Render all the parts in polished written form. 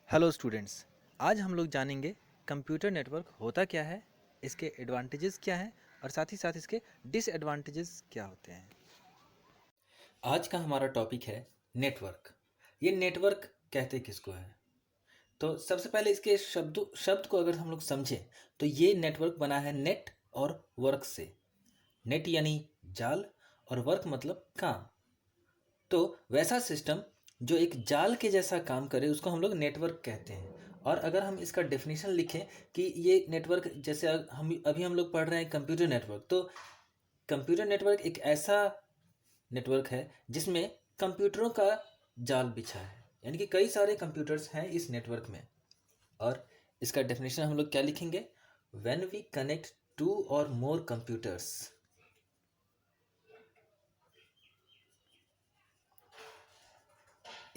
Hello students. आज हम लोग जानेंगे कंप्यूटर नेटवर्क होता क्या है, इसके एडवांटेजेस क्या हैं और साथ ही साथ इसके डिसएडवांटेजेस क्या होते हैं। आज का हमारा टॉपिक है नेटवर्क। ये नेटवर्क कहते किसको है? तो सबसे पहले इसके शब्द को अगर हम लोग समझें तो ये नेटवर्क बना है नेट और वर्क से। नेट यानी जाल और वर्क मतलब काम। तो वैसा सिस्टम जो एक जाल के जैसा काम करे उसको हम लोग नेटवर्क कहते हैं। और अगर हम इसका डेफिनेशन लिखें कि ये नेटवर्क, जैसे हम लोग पढ़ रहे हैं कंप्यूटर नेटवर्क, तो कंप्यूटर नेटवर्क एक ऐसा नेटवर्क है जिसमें कंप्यूटरों का जाल बिछा है, यानी कि कई सारे कंप्यूटर्स हैं इस नेटवर्क में। और इसका डेफिनेशन हम लोग क्या लिखेंगे? When we connect two or more computers.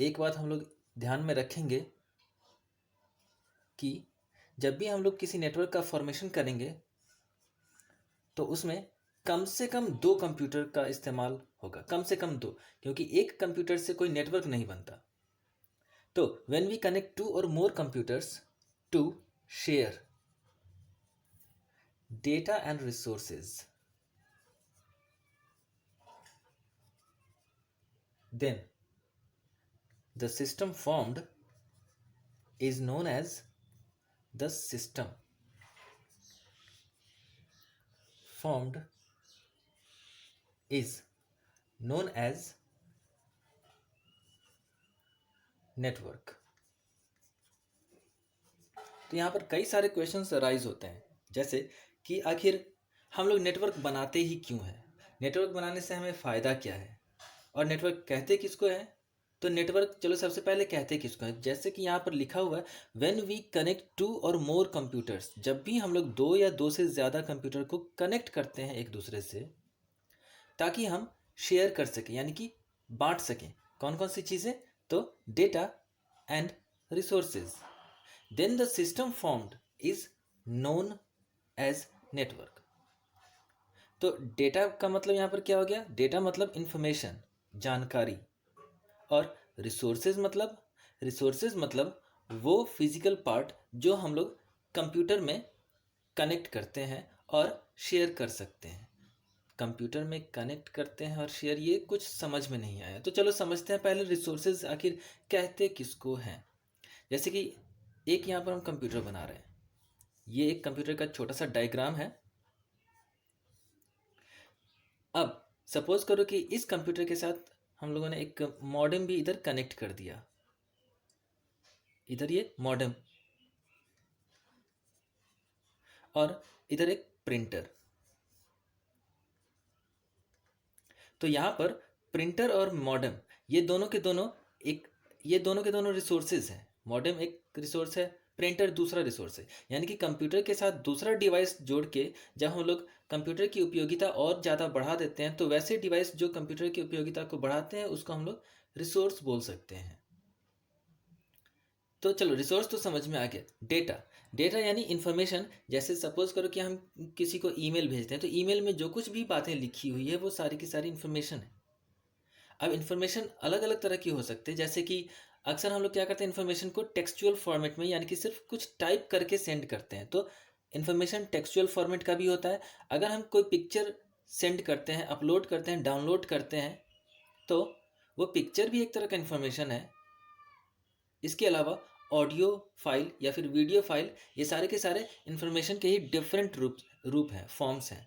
एक बात हम लोग ध्यान में रखेंगे कि जब भी हम लोग किसी नेटवर्क का फॉर्मेशन करेंगे तो उसमें कम से कम 2 कंप्यूटर का इस्तेमाल होगा, कम से कम 2, क्योंकि एक कंप्यूटर से कोई नेटवर्क नहीं बनता। तो when we connect two or more computers to share data and resources, then the system formed is known as the system formed is known as network। तो यहाँ पर कई सारे क्वेश्चंस अराइज होते हैं, जैसे कि आखिर हम लोग नेटवर्क बनाते ही क्यों हैं, नेटवर्क बनाने से हमें फ़ायदा क्या है, और नेटवर्क कहते किसको है। तो नेटवर्क, चलो सबसे पहले कहते किसको है, जैसे कि यहाँ पर लिखा हुआ है when we connect two or more computers. जब भी हम लोग 2 या 2 से ज़्यादा कंप्यूटर को कनेक्ट करते हैं एक दूसरे से, ताकि हम शेयर कर सकें, यानी कि बांट सकें। कौन कौन सी चीज़ें? तो data and resources, then the system formed is known as network। तो डेटा का मतलब यहाँ पर क्या हो गया? डेटा मतलब इंफॉर्मेशन, जानकारी। और रिसोर्सेज मतलब वो फिजिकल पार्ट जो हम लोग कंप्यूटर में कनेक्ट करते हैं और शेयर कर सकते हैं। कंप्यूटर में कनेक्ट करते हैं और शेयर, ये कुछ समझ में नहीं आया, तो चलो समझते हैं पहले रिसोर्सेज आखिर कहते किसको हैं। जैसे कि एक यहाँ पर हम कंप्यूटर बना रहे हैं, ये एक कंप्यूटर का छोटा सा डायग्राम है। अब सपोज करो कि इस कंप्यूटर के साथ हम लोगों ने एक मॉडेम भी इधर कनेक्ट कर दिया, इधर ये मॉडेम, और इधर एक प्रिंटर। तो यहाँ पर प्रिंटर और मॉडेम, ये दोनों के दोनों रिसोर्सेज हैं। मॉडेम एक रिसोर्स है, प्रिंटर दूसरा रिसोर्स है। यानी कि कंप्यूटर के साथ दूसरा डिवाइस जोड़ के जब हम लोग कंप्यूटर की उपयोगिता और ज़्यादा बढ़ा देते हैं, तो वैसे डिवाइस जो कंप्यूटर की उपयोगिता को बढ़ाते हैं उसको हम लोग रिसोर्स बोल सकते हैं। तो चलो रिसोर्स तो समझ में आ गया। डेटा यानी इन्फॉर्मेशन। जैसे सपोज करो कि हम किसी को ईमेल भेजते हैं, तो ईमेल में जो कुछ भी बातें लिखी हुई है वो सारी की सारी इन्फॉर्मेशन है। अब इन्फॉर्मेशन अलग अलग तरह की हो सकती है, जैसे कि अक्सर हम लोग क्या करते हैं, इन्फॉर्मेशन को टेक्सचुअल फॉर्मेट में, यानी कि सिर्फ कुछ टाइप करके सेंड करते हैं। तो इन्फॉर्मेशन टेक्सचुअल फॉर्मेट का भी होता है। अगर हम कोई पिक्चर सेंड करते हैं, अपलोड करते हैं, डाउनलोड करते हैं, तो वो पिक्चर भी एक तरह का इन्फॉर्मेशन है। इसके अलावा ऑडियो फाइल या फिर वीडियो फाइल, ये सारे के सारे इन्फॉर्मेशन के ही डिफरेंट रूप हैं, फॉर्म्स हैं।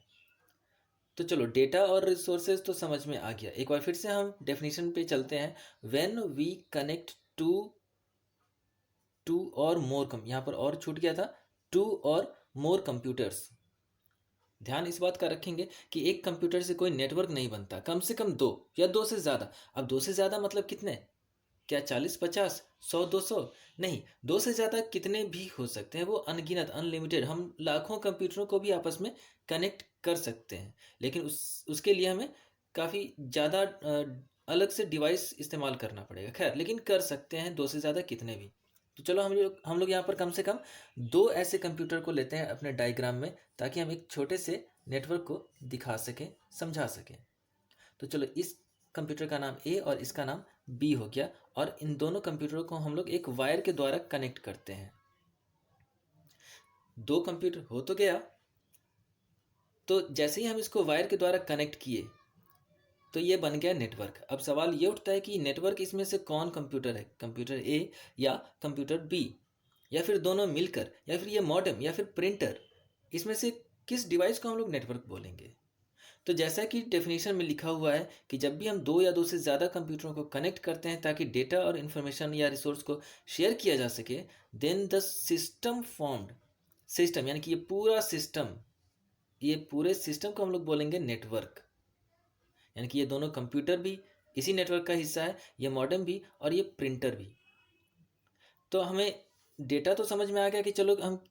तो चलो डेटा और रिसोर्सेज तो समझ में आ गया। एक बार फिर से हम डेफिनेशन पे चलते हैं। When we connect two or मोर कम, यहाँ पर और छूट गया था, टू और मोर कंप्यूटर्स। ध्यान इस बात का रखेंगे कि एक कंप्यूटर से कोई नेटवर्क नहीं बनता, कम से कम 2 या 2 से ज़्यादा। अब 2 से ज़्यादा मतलब कितने? क्या 40, 50, 100, 200? नहीं, 2 से ज़्यादा कितने भी हो सकते हैं, वो अनगिनत, अनलिमिटेड। हम लाखों कंप्यूटरों को भी आपस में कनेक्ट कर सकते हैं, लेकिन उसके लिए हमें काफ़ी ज़्यादा अलग से डिवाइस इस्तेमाल करना पड़ेगा। खैर, लेकिन कर सकते हैं 2 से ज़्यादा कितने भी। तो चलो हम लोग यहाँ पर कम से कम 2 ऐसे कंप्यूटर को लेते हैं अपने डायग्राम में, ताकि हम एक छोटे से नेटवर्क को दिखा सकें, समझा सकें। तो चलो इस कंप्यूटर का नाम ए और इसका नाम बी हो गया, और इन दोनों कंप्यूटरों को हम लोग एक वायर के द्वारा कनेक्ट करते हैं। दो कंप्यूटर हो तो गया। तो जैसे ही हम इसको वायर के द्वारा कनेक्ट किए तो ये बन गया नेटवर्क। अब सवाल ये उठता है कि नेटवर्क इसमें से कौन कंप्यूटर है, कंप्यूटर ए या कंप्यूटर बी, या फिर दोनों मिलकर, या फिर ये मॉडेम या फिर प्रिंटर, इसमें से किस डिवाइस को हम लोग नेटवर्क बोलेंगे। तो जैसा कि डेफिनेशन में लिखा हुआ है कि जब भी हम दो या दो से ज़्यादा कंप्यूटरों को कनेक्ट करते हैं ताकि डेटा और इन्फॉर्मेशन या रिसोर्स को शेयर किया जा सके, then the system formed, system यानी कि ये पूरा सिस्टम, ये पूरे सिस्टम को हम लोग बोलेंगे नेटवर्क। यानी कि ये दोनों कंप्यूटर भी इसी नेटवर्क का हिस्सा है, ये मॉडेम भी और ये प्रिंटर भी। तो हमें डेटा तो समझ में आ गया कि चलो हम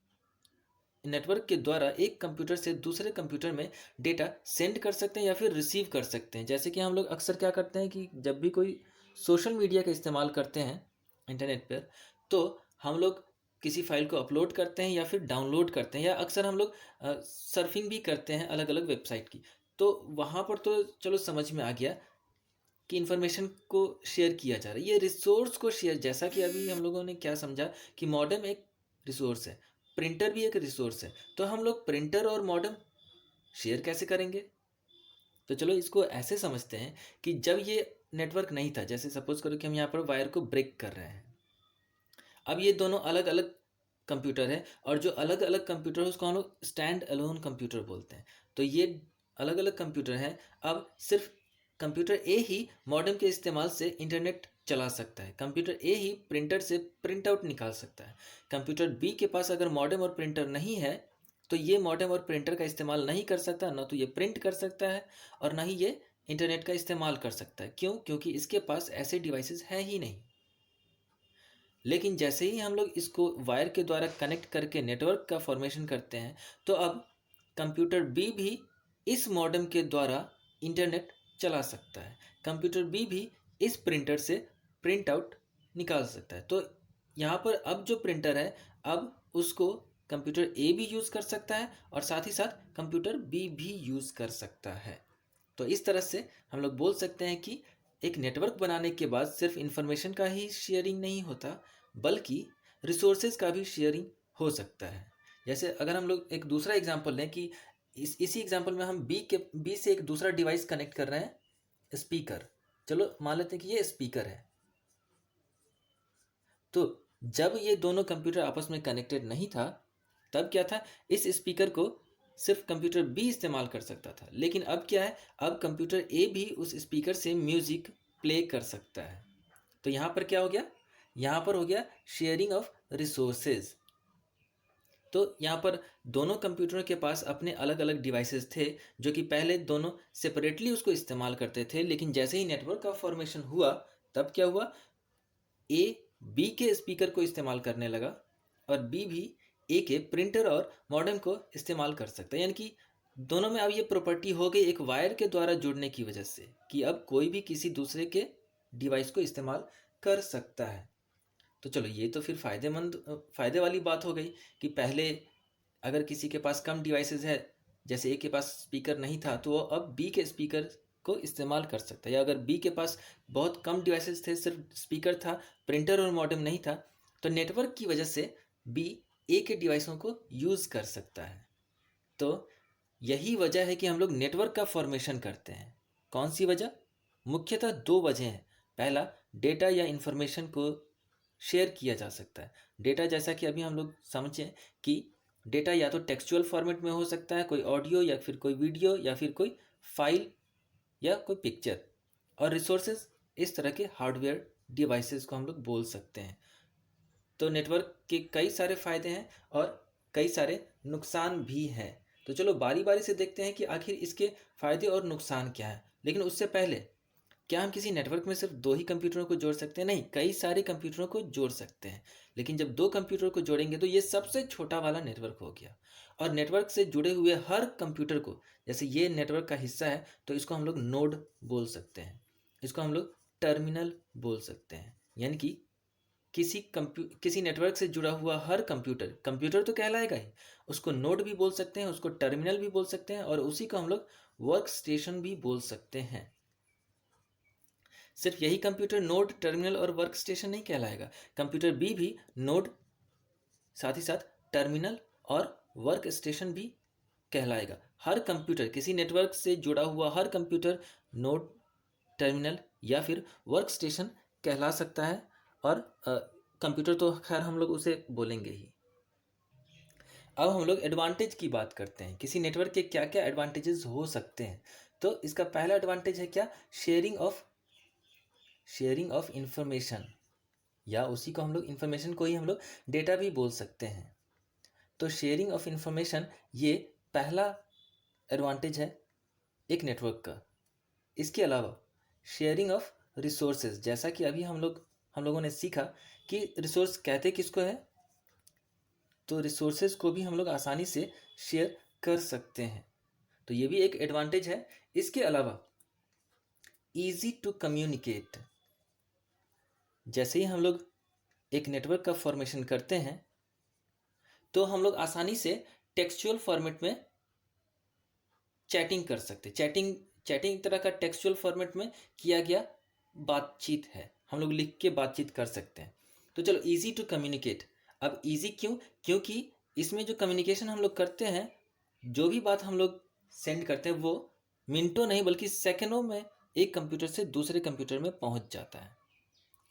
नेटवर्क के द्वारा एक कंप्यूटर से दूसरे कंप्यूटर में डेटा सेंड कर सकते हैं या फिर रिसीव कर सकते हैं। जैसे कि हम लोग अक्सर क्या करते हैं कि जब भी कोई सोशल मीडिया का इस्तेमाल करते हैं इंटरनेट पर, तो हम लोग किसी फाइल को अपलोड करते हैं या फिर डाउनलोड करते हैं, या अक्सर हम लोग सर्फिंग भी करते हैं अलग अलग वेबसाइट की। तो वहाँ पर तो चलो समझ में आ गया कि इन्फॉर्मेशन को शेयर किया जा रहा है, ये रिसोर्स को शेयर, जैसा कि अभी हम लोगों ने क्या समझा कि मॉडेम एक रिसोर्स है, प्रिंटर भी एक रिसोर्स है। तो हम लोग प्रिंटर और मॉडेम शेयर कैसे करेंगे। तो चलो इसको ऐसे समझते हैं कि जब ये नेटवर्क नहीं था, जैसे सपोज करो कि हम यहाँ पर वायर को ब्रेक कर रहे हैं, अब ये दोनों अलग अलग कंप्यूटर है, और जो अलग अलग कंप्यूटर है उसको हम लोग स्टैंड अलोन कंप्यूटर बोलते हैं। तो ये अलग अलग कंप्यूटर हैं। अब सिर्फ कंप्यूटर ए ही मॉडेम के इस्तेमाल से इंटरनेट चला सकता है, कंप्यूटर ए ही प्रिंटर से प्रिंट आउट निकाल सकता है। कंप्यूटर बी के पास अगर मॉडेम और प्रिंटर नहीं है तो ये मॉडेम और प्रिंटर का इस्तेमाल नहीं कर सकता, ना तो ये प्रिंट कर सकता है और ना ही ये इंटरनेट का इस्तेमाल कर सकता है। क्यों? क्योंकि इसके पास ऐसे डिवाइसेस हैं ही नहीं। लेकिन जैसे ही हम लोग इसको वायर के द्वारा कनेक्ट करके नेटवर्क का फॉर्मेशन करते हैं, तो अब कंप्यूटर बी भी इस मॉडेम के द्वारा इंटरनेट चला सकता है, कंप्यूटर बी भी इस प्रिंटर से प्रिंट आउट निकाल सकता है। तो यहाँ पर अब जो प्रिंटर है, अब उसको कंप्यूटर ए भी यूज़ कर सकता है और साथ ही साथ कंप्यूटर बी भी यूज़ कर सकता है। तो इस तरह से हम लोग बोल सकते हैं कि एक नेटवर्क बनाने के बाद सिर्फ इंफॉर्मेशन का ही शेयरिंग नहीं होता, बल्कि रिसोर्सेज का भी शेयरिंग हो सकता है। जैसे अगर हम लोग एक दूसरा एग्जांपल लें कि इसी एग्जांपल में हम बी से एक दूसरा डिवाइस कनेक्ट कर रहे हैं, स्पीकर। चलो मान लेते हैं कि ये स्पीकर है। तो जब ये दोनों कंप्यूटर आपस में कनेक्टेड नहीं था, तब क्या था, इस स्पीकर को सिर्फ कंप्यूटर बी इस्तेमाल कर सकता था। लेकिन अब क्या है, अब कंप्यूटर ए भी उस स्पीकर से म्यूजिक प्ले कर सकता है। तो यहाँ पर क्या हो गया, यहाँ पर हो गया शेयरिंग ऑफ रिसोर्सेज। तो यहाँ पर दोनों कंप्यूटरों के पास अपने अलग अलग डिवाइसेस थे, जो कि पहले दोनों सेपरेटली उसको इस्तेमाल करते थे। लेकिन जैसे ही नेटवर्क का फॉर्मेशन हुआ, तब क्या हुआ, ए बी के स्पीकर को इस्तेमाल करने लगा और बी भी ए के प्रिंटर और मॉडेम को इस्तेमाल कर सकता है। यानी कि दोनों में अब ये प्रॉपर्टी हो गई एक वायर के द्वारा जुड़ने की वजह से, कि अब कोई भी किसी दूसरे के डिवाइस को इस्तेमाल कर सकता है। तो चलो ये तो फिर फ़ायदे वाली बात हो गई कि पहले अगर किसी के पास कम डिवाइसेस है, जैसे ए के पास स्पीकर नहीं था, तो वो अब बी के स्पीकर को इस्तेमाल कर सकता है। या अगर बी के पास बहुत कम डिवाइसेस थे, सिर्फ स्पीकर था, प्रिंटर और मॉडेम नहीं था, तो नेटवर्क की वजह से बी ए के डिवाइसों को यूज़ कर सकता है। तो यही वजह है कि हम लोग नेटवर्क का फॉर्मेशन करते हैं। कौन सी वजह? मुख्यतः दो वजह हैं। पहला, डेटा या इन्फॉर्मेशन को शेयर किया जा सकता है। डेटा, जैसा कि अभी हम लोग समझें कि डेटा या तो टेक्सचुअल फॉर्मेट में हो सकता है, कोई ऑडियो या फिर कोई वीडियो या फिर कोई फाइल या कोई पिक्चर। और रिसोर्सेज, इस तरह के हार्डवेयर डिवाइसेस को हम लोग बोल सकते हैं। तो नेटवर्क के कई सारे फ़ायदे हैं और कई सारे नुकसान भी हैं। तो चलो बारी बारी से देखते हैं कि आखिर इसके फ़ायदे और नुकसान क्या हैं। लेकिन उससे पहले, क्या हम किसी नेटवर्क में सिर्फ दो ही कंप्यूटरों को जोड़ सकते हैं? नहीं, कई सारे कंप्यूटरों को जोड़ सकते हैं। लेकिन जब दो कंप्यूटर को जोड़ेंगे तो ये सबसे छोटा वाला नेटवर्क हो गया। और नेटवर्क से जुड़े हुए हर कंप्यूटर को, जैसे ये नेटवर्क का हिस्सा है, तो इसको हम लोग नोड बोल सकते हैं, इसको हम लोग टर्मिनल बोल सकते हैं। यानी कि किसी नेटवर्क से जुड़ा हुआ हर कंप्यूटर कंप्यूटर तो कहलाएगा ही, उसको नोड भी बोल सकते हैं, उसको टर्मिनल भी बोल सकते हैं, और उसी को हम लोग वर्क स्टेशन भी बोल सकते हैं। सिर्फ यही कंप्यूटर नोड, टर्मिनल और वर्क स्टेशन नहीं कहलाएगा। कंप्यूटर बी भी नोड, साथ ही साथ टर्मिनल और वर्क स्टेशन भी कहलाएगा। हर कंप्यूटर, किसी नेटवर्क से जुड़ा हुआ हर कंप्यूटर नोड, टर्मिनल या फिर वर्क स्टेशन कहला सकता है। और कंप्यूटर तो खैर हम लोग उसे बोलेंगे ही। अब हम लोग एडवांटेज की बात करते हैं, किसी नेटवर्क के क्या क्या एडवांटेजेस हो सकते हैं। तो इसका पहला एडवांटेज है क्या? शेयरिंग ऑफ इंफॉर्मेशन, या उसी को हम लोग इंफॉर्मेशन को ही हम लोग डेटा भी बोल सकते हैं। तो शेयरिंग ऑफ इंफॉर्मेशन ये पहला एडवांटेज है एक नेटवर्क का। इसके अलावा शेयरिंग ऑफ रिसोर्सेज, जैसा कि अभी हम लोगों ने सीखा कि रिसोर्स कहते किसको है, तो रिसोर्सेज को भी हम लोग आसानी से शेयर कर सकते हैं। तो ये भी एक एडवांटेज है। इसके अलावा इजी टू कम्युनिकेट, जैसे ही हम लोग एक नेटवर्क का फॉर्मेशन करते हैं तो हम लोग आसानी से टेक्सचुअल फॉर्मेट में चैटिंग कर सकते। चैटिंग एक तरह का टेक्सचुअल फॉर्मेट में किया गया बातचीत है, हम लोग लिख के बातचीत कर सकते हैं। तो चलो, इजी टू कम्युनिकेट। अब इजी क्यों? क्योंकि इसमें जो कम्युनिकेशन हम लोग करते हैं, जो भी बात हम लोग सेंड करते हैं, वो मिनटों नहीं बल्कि सेकंडों में एक कंप्यूटर से दूसरे कंप्यूटर में पहुंच जाता है,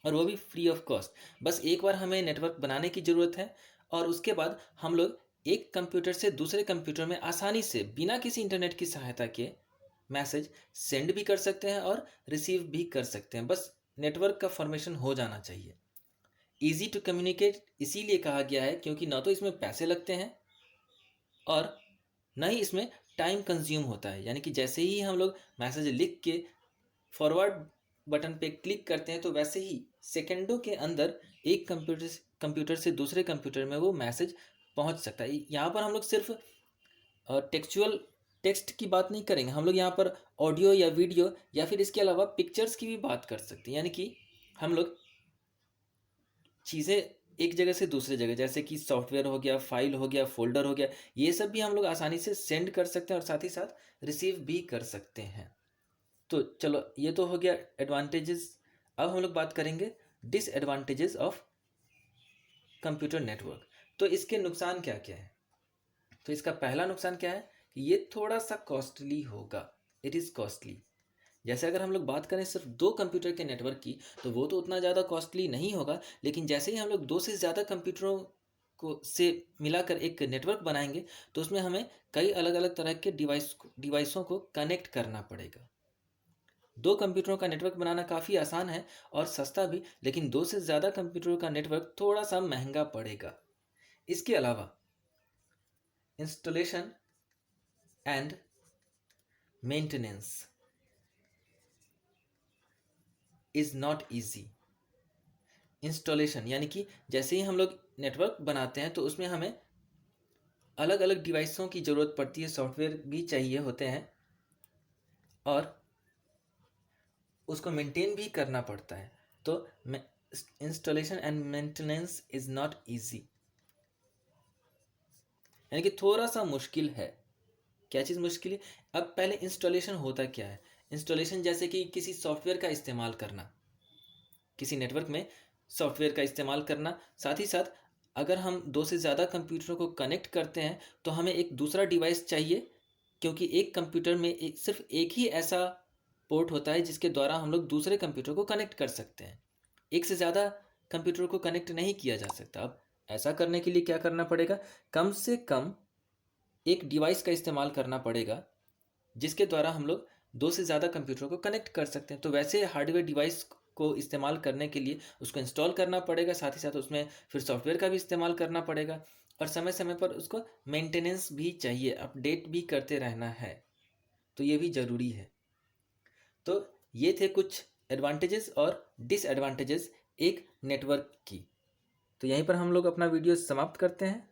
और वो भी फ्री ऑफ कॉस्ट। बस एक बार हमें नेटवर्क बनाने की ज़रूरत है, और उसके बाद हम लोग एक कंप्यूटर से दूसरे कंप्यूटर में आसानी से बिना किसी इंटरनेट की सहायता के मैसेज सेंड भी कर सकते हैं और रिसीव भी कर सकते हैं। बस नेटवर्क का फॉर्मेशन हो जाना चाहिए। ईजी टू कम्युनिकेट इसीलिए कहा गया है क्योंकि ना तो इसमें पैसे लगते हैं और ना ही इसमें टाइम कंज्यूम होता है। यानी कि जैसे ही हम लोग मैसेज लिख के फॉरवर्ड बटन पे क्लिक करते हैं, तो वैसे ही सेकंडों के अंदर एक कंप्यूटर से दूसरे कंप्यूटर में वो मैसेज पहुंच सकता है। यहाँ पर हम लोग सिर्फ टेक्स्ट की बात नहीं करेंगे, हम लोग यहाँ पर ऑडियो या वीडियो या फिर इसके अलावा पिक्चर्स की भी बात कर सकते हैं। यानी कि हम लोग चीज़ें एक जगह से दूसरे जगह, जैसे कि सॉफ्टवेयर हो गया, फाइल हो गया, फोल्डर हो गया, ये सब भी हम लोग आसानी से सेंड कर सकते हैं और साथ ही साथ रिसीव भी कर सकते हैं। तो चलो, ये तो हो गया एडवांटेजेस। अब हम लोग बात करेंगे डिसएडवांटेजेस ऑफ कंप्यूटर नेटवर्क। तो इसके नुकसान क्या क्या है? तो इसका पहला नुकसान क्या है? ये थोड़ा सा कॉस्टली होगा। It is costly. जैसे अगर हम लोग बात करें सिर्फ 2 कंप्यूटर के नेटवर्क की, तो वो तो उतना ज़्यादा कॉस्टली नहीं होगा। लेकिन जैसे ही हम लोग 2 से ज़्यादा कंप्यूटरों को से मिलाकर एक नेटवर्क बनाएंगे, तो उसमें हमें कई अलग अलग तरह के डिवाइसों को कनेक्ट करना पड़ेगा। 2 कंप्यूटरों का नेटवर्क बनाना काफ़ी आसान है और सस्ता भी, लेकिन 2 से ज़्यादा कंप्यूटरों का नेटवर्क थोड़ा सा महंगा पड़ेगा। इसके अलावा installation and maintenance is not easy. Installation यानी कि जैसे ही हम लोग नेटवर्क बनाते हैं, तो उसमें हमें अलग अलग डिवाइसों की ज़रूरत पड़ती है, सॉफ्टवेयर भी चाहिए होते हैं, और उसको मेंटेन भी करना पड़ता है। तो installation and maintenance is not easy, यानी कि थोड़ा सा मुश्किल है। क्या चीज़ मुश्किल है? अब पहले इंस्टॉलेशन होता क्या है? इंस्टॉलेशन जैसे कि किसी सॉफ्टवेयर का इस्तेमाल करना, किसी नेटवर्क में सॉफ्टवेयर का इस्तेमाल करना। साथ ही साथ अगर हम 2 से ज़्यादा कंप्यूटरों को कनेक्ट करते हैं, तो हमें एक दूसरा डिवाइस चाहिए, क्योंकि एक कंप्यूटर में सिर्फ एक ही ऐसा पोर्ट होता है जिसके द्वारा हम लोग दूसरे कंप्यूटर को कनेक्ट कर सकते हैं। एक से ज़्यादा कंप्यूटर को कनेक्ट नहीं किया जा सकता। अब ऐसा करने के लिए क्या करना पड़ेगा? कम से कम एक डिवाइस का इस्तेमाल करना पड़ेगा जिसके द्वारा हम लोग 2 से ज़्यादा कंप्यूटरों को कनेक्ट कर सकते हैं। तो वैसे हार्डवेयर डिवाइस को इस्तेमाल करने के लिए उसको इंस्टॉल करना पड़ेगा, साथ ही साथ उसमें फिर सॉफ्टवेयर का भी इस्तेमाल करना पड़ेगा, और समय समय पर उसको मेंटेनेंस भी चाहिए, अपडेट भी करते रहना है। तो ये भी ज़रूरी है। तो ये थे कुछ एडवांटेजेस और डिसएडवांटेजेस एक नेटवर्क की। तो यहीं पर हम लोग अपना वीडियो समाप्त करते हैं।